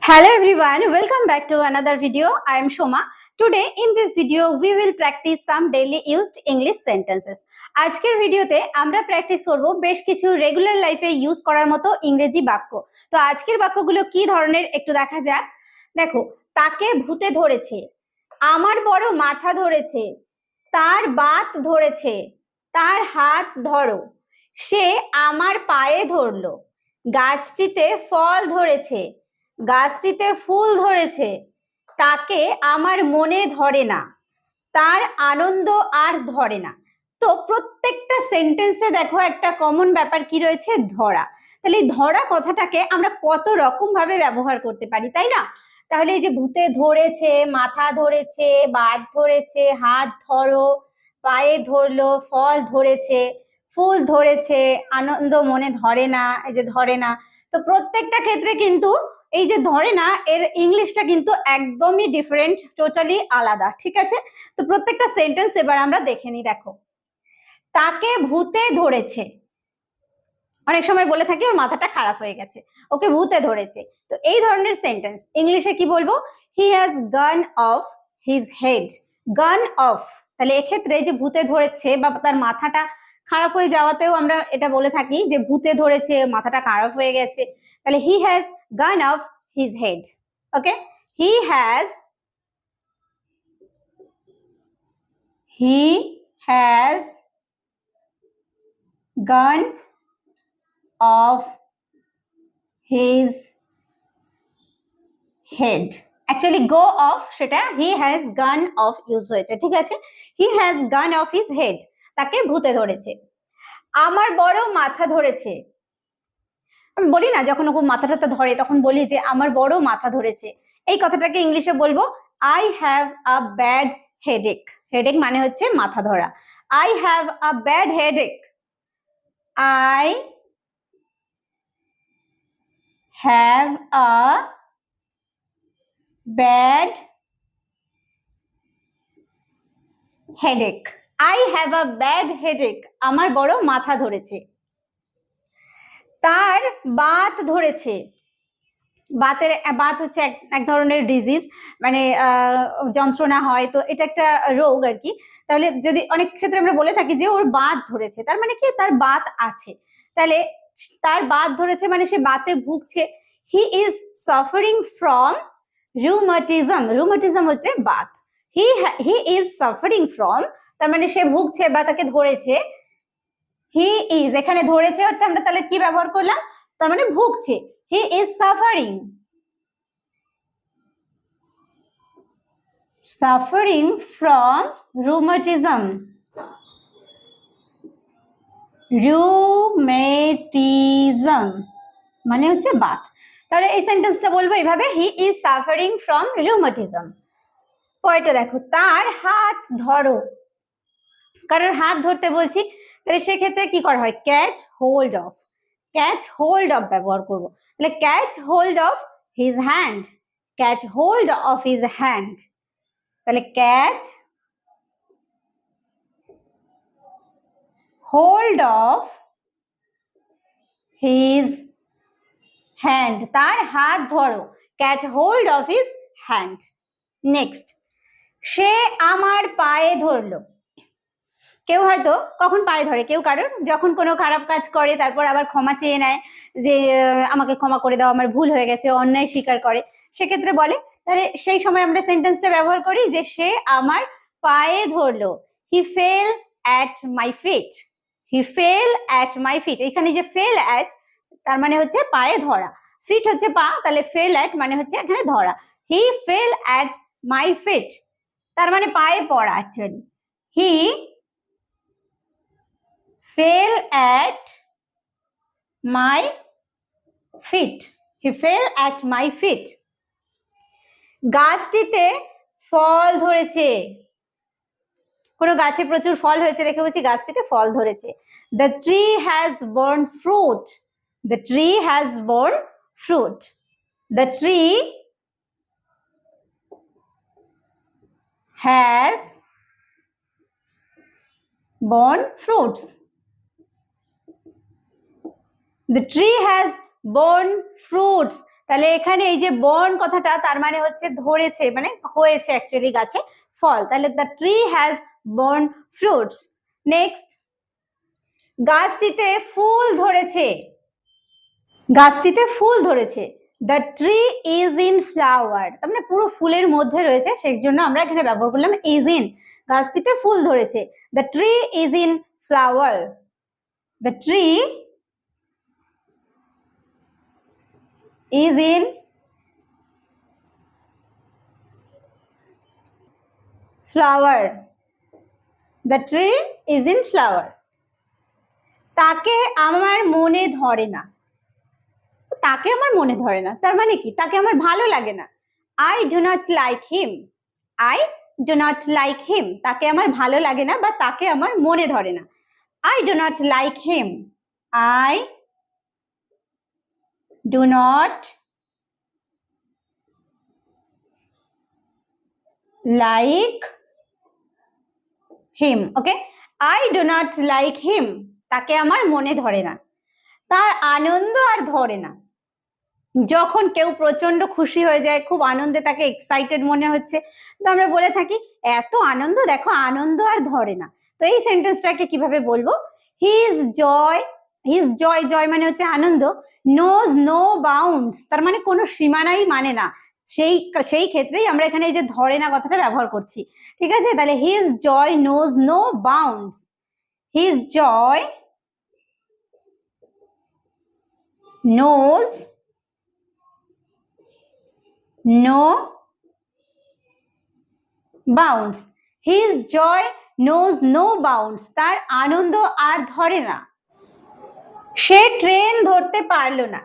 Hello everyone, welcome back to another video. I am Shoma. Today in this video we will practice some daily used English sentences. আজকের ভিডিওতে আমরা practice করব বেশ কিছু regular লাইফে use করার মতো ইংরেজি বাক্য। তো আজকের বাক্যগুলো কি ধরনের একটু দেখা যাক। দেখো, তাকে ভূতে ধরেছে, আমার বড় মাথা ধরেছে, তার বাত ধরেছে, তার হাত ধরো, সে আমার পায়ে ধরলো, গাছটিতে ফল ধরেছে, গাছটিতে ফুল ধরেছে, তাকে আমার মনে ধরে না, তার আনন্দ আর ধরে না। তো প্রত্যেকটা সেন্টেন্সে দেখো একটা কমন ব্যাপার কি রয়েছে, ধরা। তাহলে এই ধরা কথাটাকে আমরা কত রকম ভাবে ব্যবহার করতে পারি, তাই না? তাহলে এই যে ভূতে ধরেছে, মাথা ধরেছে, বাত ধরেছে, হাত ধরো, পায়ে ধরলো, ফল ধরেছে, ফুল ধরেছে, আনন্দ মনে ধরে না, এই যে ধরে না। তো প্রত্যেকটা ক্ষেত্রে কিন্তু এই যে ধরে না এর ইংলিশটা কিন্তু একদমই ডিফারেন্ট, টোটালি আলাদা, ঠিক আছে? তো প্রত্যেকটা সেন্টেন্স এবার আমরা দেখে নিই। দেখো, তাকে ভূতে ধরেছে, অনেক সময় বলে থাকি ওর মাথাটা খারাপ হয়ে গেছে, ওকে ভূতে ধরেছে। তো এই ধরনের সেন্টেন্স ইংলিশে কি বলবো? He has gone of his head. গান অফ, তাহলে এক্ষেত্রে যে ভূতে ধরেছে বা তার মাথাটা খারাপ হয়ে যাওয়াতেও আমরা এটা বলে থাকি যে ভূতে ধরেছে, মাথাটা খারাপ হয়ে গেছে। তাহলে he has gone of his head. Okay, he has gone of his head. Actually go off সেটা he has gone off use হয়েছে, ঠিক আছে? he has gone off his head, তাকে ভূতে ধরেছে। আমার বড় মাথা ধরেছে, আমি বলি না যখন ওকে মাথাটা ধরে তখন বলি যে আমার বড় মাথা ধরেছে। এই কথাটাকে ইংলিশে বলবো I have a bad headache. Headache মানে হচ্ছে মাথা ধরা। I have a bad headache. I have a bad headache. I have a bad headache. আমার বড় মাথা ধরেছে। তার বাত ধরেছে। বাত হচ্ছে এক ধরনের ডিজিজ, মানে যন্ত্রণা হয়, তো এটা একটা রোগ আর কি। তাহলে যদি অনেক ক্ষেত্রে আমরা বলে থাকি যে ওর বাত ধরেছে, তার মানে কি তার বাত আছে। তাহলে তার বাত ধরেছে মানে সে বাতে ভুগছে। He is suffering from rheumatism. Rheumatism হচ্ছে বাত। হি ইজ সাফারিং ফ্রম, তার মানে সে ভুগছে বা তাকে ধরেছে। হি ইজ, এখানে ধরেছে অর্থাৎ আমরা তাহলে কি ব্যবহার করলাম, তার মানে ভুগছে। He is suffering from rheumatism. rheumatism মানে হচ্ছে বাত। তাহলে এই সেন্টেন্সটা বলবো এইভাবে, হি ইজ সাফারিং ফ্রম রুমাটিজম। পরেরটা দেখো, তার হাত ধরো। কারোর হাত ধরতে বলছি, তাহলে সেক্ষেত্রে কি করা হয়? Catch hold of. Catch hold of ব্যবহার করবো। তাহলে catch hold of his hand. Catch hold of his hand. তাহলে catch hold of his hand, তার হাত ধরো। Catch hold of his hand. Next, সে আমার পায়ে ধরলো। কেউ হয়তো কখন পায়ে ধরে, কেউ কারোর যখন কোনো খারাপ কাজ করে তারপর আবার ক্ষমা চেয়ে নেয় যে আমাকে ক্ষমা করে দাও, আমার ভুল হয়ে গেছে, অন্যায় স্বীকার করে, সেক্ষেত্রে বলে। তাহলে সেই সময় আমরা সেন্টেন্সটা ব্যবহার করি যে সে আমার পায়ে ধরলো। He fell at my feet. He fell at my feet, এখানে যে ফেল অ্যাট তার মানে হচ্ছে পায়ে ধরা, ফিট হচ্ছে পা, তাহলে ফেল অ্যাট মানে হচ্ছে এখানে ধরা। হি ফেল অ্যাট মাই ফিট, তার মানে পায়ে পড়া। Actually he fell at my feet. He fell at my feet. গাছটিতে ফল ধরেছে। কোনো গাছে প্রচুর ফল হয়েছে দেখে বলছি গাছটিতে ফল ধরেছে। The tree has borne fruit. The tree has borne fruit. The tree has borne fruits. The tree has borne fruits. তাহলে এখানে এই যে বর্ন কথাটা তার মানে হচ্ছে ধরেছে, মানে হয়েছে অ্যাকচুয়ালি গাছে ফল, তাহলে the tree has borne fruits. Next, গাছটিতে ফুল ধরেছে, গাছটিতে ফুল ধরেছে। The tree is in flower, তার মানে পুরো ফুলের মধ্যে রয়েছে, সেই জন্য আমরা এখানে ব্যবহার করলাম ইজ ইন। গাছটিতে ফুল ধরেছে, the tree is in flower. The tree is in flower. The tree is in flower. তাকে আমার মনে ধরে না, তাকে আমার মনে ধরে না তার মানে কি, তাকে আমার ভালো লাগে না। I do not like him, I do not like him, তাকে আমার ভালো লাগে না বা তাকে আমার মনে ধরে না। I do not like him, I do not like him. Okay, I do not like him, তাকে আমার মনে ধরে না। তার আনন্দ আর ধরে না, যখন কেউ প্রচন্ড খুশি হয়ে যায়, খুব আনন্দে, তাকে এক্সাইটেড মনে হচ্ছে, তো আমরা বলে থাকি এত আনন্দ, দেখো আনন্দ আর ধরে না। তো এই সেন্টেন্সটাকে কিভাবে বলবো, হিজ জয়, হিজ জয়, জয় মানে হচ্ছে আনন্দ, নোজ নো বাউন্ডস, তার মানে কোনো সীমানাই মানে না, সেই ক্ষেত্রেই আমরা এখানে এই যে ধরে না কথাটা ব্যবহার করছি। ঠিক আছে, তাহলে হিজ জয় নোজ নো বাউন্ডস, হিজ জয় nose no bounds, his joy knows no bounds, তার আনন্দ আর ধরে না। সে ট্রেন ধরতে পারলো না,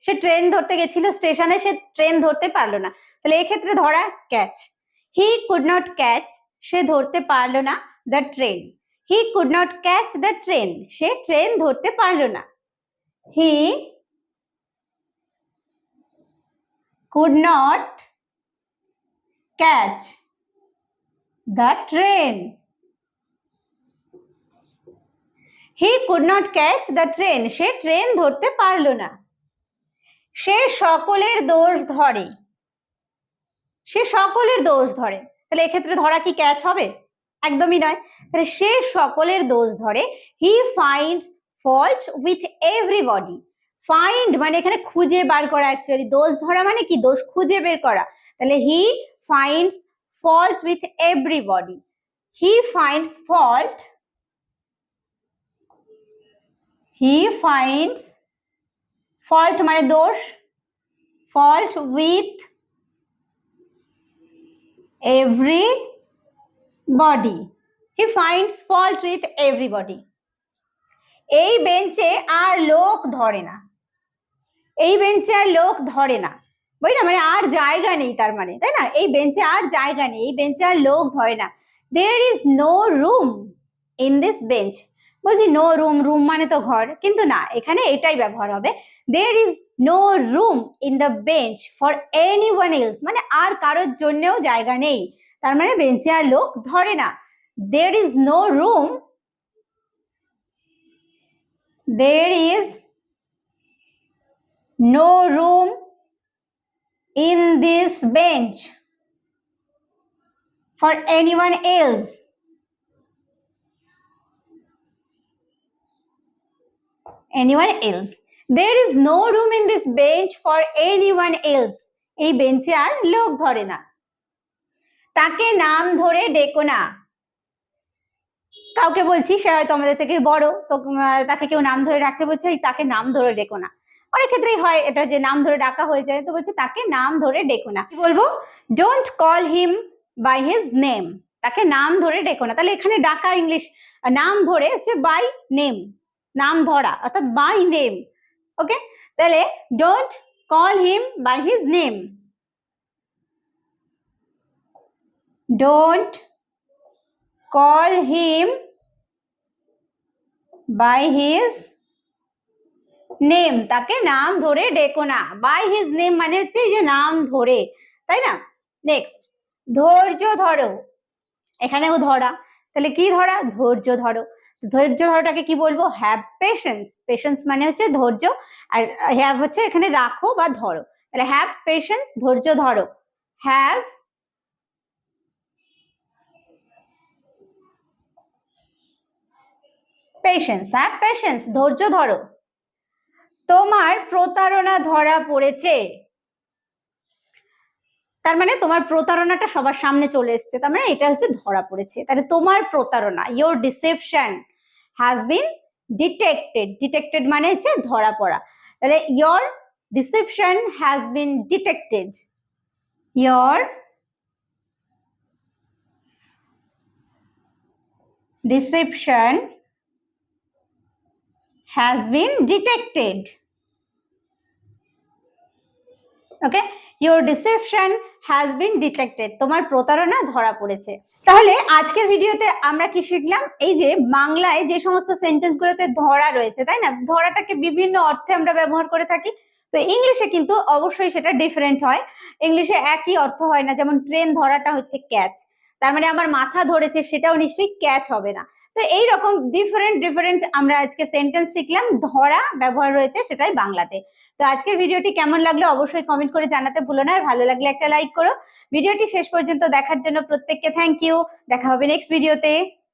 সে ট্রেন ধরতে গেছিল স্টেশনে, সে ট্রেন ধরতে পারলো না, তাহলে এই ক্ষেত্রে ধরা catch. He could not catch, সে ধরতে পারলো না the train, he could not catch the train, সে ট্রেন ধরতে পারলো না। হি could not catch the train, he could not catch the train, say train ধরতে পারলো না। সে সকলের দোষ ধরে, সে সকলের দোষ ধরে, তাহলে এক্ষেত্রে ধরা কি ক্যাচ হবে, একদমই নয়। তাহলে সে সকলের দোষ ধরে, he finds fault with everybody, find মানে এখানে খুঁজে বার করা, অ্যাকচুয়ালি দোষ ধরা মানে কি, দোষ খুঁজে বের করা, তাহলে হি finds fault with everybody, he finds fault, he finds fault মানে দোষ, fault with everybody, he finds fault with everybody. এই বেঞ্চে আর লোক ধরে না, এই বেঞ্চে আর লোক ধরে না, বুঝলি না, মানে আর জায়গা নেই তার মানে, তাই না, এই বেঞ্চে আর জায়গা নেই, এই বেঞ্চে আর লোক ধরে না। There is no room in this bench, বলছি নো রুম, রুম মানে তো ঘর, কিন্তু না, এখানে এটাই ব্যবহার হবে, there is no room in the bench for anyone else, মানে আর কারোর জন্যেও জায়গা নেই, তার মানে বেঞ্চে আর লোক ধরে না। There is no room, there is no room in this bench for anyone else, anyone else, there is no room in this bench for anyone else, এই বেঞ্চে আর লোক ধরে না। তাকে নাম ধরে ডেকো না, কাউকে বলছি সে হয়তো আমাদের থেকে বড়, তো তাকে কেউ নাম ধরে ডাকছে, বলছে তাকে নাম ধরে ডেকো না, অনেক ক্ষেত্রেই হয় এটা যে নাম ধরে ডাকা হয়ে যায়, তো বলছে তাকে নাম ধরে ডেকো না, কি বলবো, don't call him by his name, তাকে নাম ধরে ডেকো না, তাহলে এখানে ডাকা ইংলিশ, নাম ধরে হচ্ছে বাই নেম, নাম ধরা অর্থাৎ বাই নেম। ওকে, তাহলে don't call him by his name, don't call him by his name, তাকে নাম ধরে ডেকো না, by his name মানে হচ্ছে এই যে নাম ধরে, তাই না। নেক্সট, ধৈর্য ধরো, এখানেও ধরা, তাহলে কি ধরা, ধৈর্য ধরো, ধৈর্য ধরাটাকে কি বলবো? Have patience. পেশেন্স মানে হচ্ছে ধৈর্য, আর হ্যাভ হচ্ছে এখানে রাখো বা ধরো। তাহলে হ্যাভ পেশেন্স, ধৈর্য ধরো। হ্যাভ পেশেন্স, হ্যাভ পেশেন্স, ধৈর্য ধরো। তোমার প্রতারণা ধরা পড়েছে। তার মানে তোমার প্রতারণাটা সবার সামনে চলে এসছে, তার মানে এটা হচ্ছে ধরা পড়েছে। তাহলে তোমার প্রতারণা, your deception has been detected. Detected মানে হচ্ছে ধরা পড়া। তাহলে your deception has been detected. Your deception has been detected. Okay, your deception has been detected, তোমার প্রতারণা ধরা পড়েছে। তাহলে আজকের ভিডিওতে আমরা কি শিখলাম? এই যে বাংলায় যে সমস্ত সেন্টেন্স গুলোতে ধরা রয়েছে, তাই না, ধরাটাকে বিভিন্ন অর্থে আমরা ব্যবহার করে থাকি। তো ইংলিশে কিন্তু অবশ্যই সেটা ডিফারেন্ট হয়। ইংলিশে একই অর্থ হয় না। যেমন ট্রেন ধরাটা হচ্ছে ক্যাচ, তার মানে আমার মাথা ধরেছে, সেটাও নিশ্চয়ই ক্যাচ হবে না। তো এইরকম ডিফারেন্ট ডিফারেন্ট আমরা আজকে সেন্টেন্স শিখলাম, ধরা ব্যবহার রয়েছে সেটাই বাংলাতে। তো আজকের ভিডিওটি কেমন লাগলো অবশ্যই কমেন্ট করে জানাতে ভুলো না, আর ভালো লাগলে একটা লাইক করো। ভিডিওটি শেষ পর্যন্ত দেখার জন্য প্রত্যেককে থ্যাংক ইউ। দেখা হবে নেক্সট ভিডিওতে।